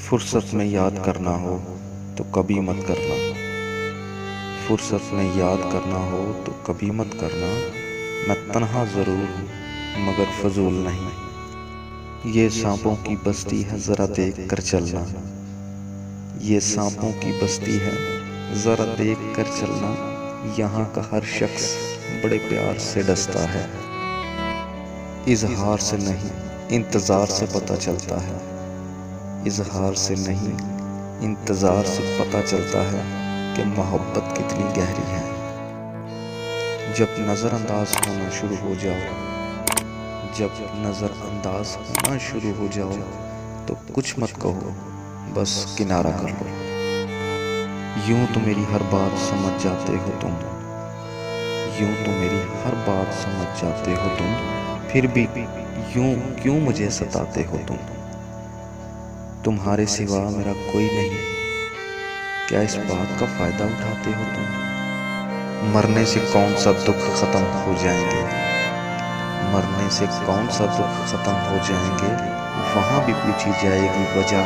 فرصت میں یاد کرنا ہو تو کبھی مت کرنا، فرصت میں یاد کرنا ہو تو کبھی مت کرنا، میں تنہا ضرور ہوں مگر فضول نہیں، یہ سانپوں کی بستی ہے ذرا دیکھ کر چلنا، یہ سانپوں کی بستی ہے ذرا دیکھ کر چلنا، یہاں کا ہر شخص بڑے پیار سے ڈستا ہے، اظہار سے نہیں انتظار سے پتہ چلتا ہے، اظہار سے نہیں انتظار سے پتہ چلتا ہے کہ محبت کتنی گہری ہے، جب نظر انداز ہونا شروع ہو جاؤ، جب نظر انداز ہونا شروع ہو جاؤ تو کچھ مت کہو، بس کنارہ کر لو، یوں تو میری ہر بات سمجھ جاتے ہو تم، یوں تو میری ہر بات سمجھ جاتے ہو تم، پھر بھی یوں کیوں مجھے ستاتے ہو تم، تمہارے سوا میرا کوئی نہیں، کیا اس بات کا فائدہ اٹھاتے ہو تم، مرنے سے کون سا دکھ ختم ہو جائیں گے، مرنے سے کون سا دکھ ختم ہو جائیں گے، وہاں بھی پوچھی جائے گی وجہ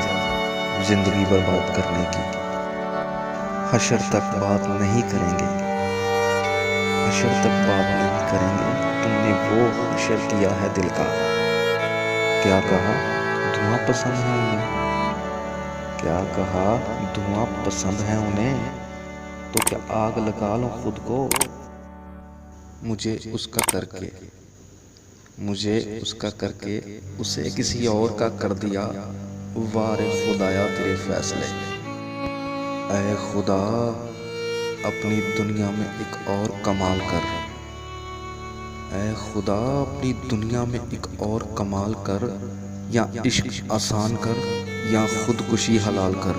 زندگی برباد کرنے کی، حشر تک بات نہیں کریں گے، حشر تک بات نہیں کریں گے، تم نے وہ حشر کیا ہے دل کا، کیا کہا دھواں پسند ہے انہیں، کیا کہا دھواں پسند ہے انہیں، تو کیا آگ لگا لوں خود کو، مجھے اس کا کر کے، مجھے اس کا کر کے اسے کسی اور کا کر دیا، وارے خدایا تیرے فیصلے، اے خدا اپنی دنیا میں ایک اور کمال کر، اے خدا اپنی دنیا میں ایک اور کمال کر، یا عشق آسان کر یا خودکشی حلال کر،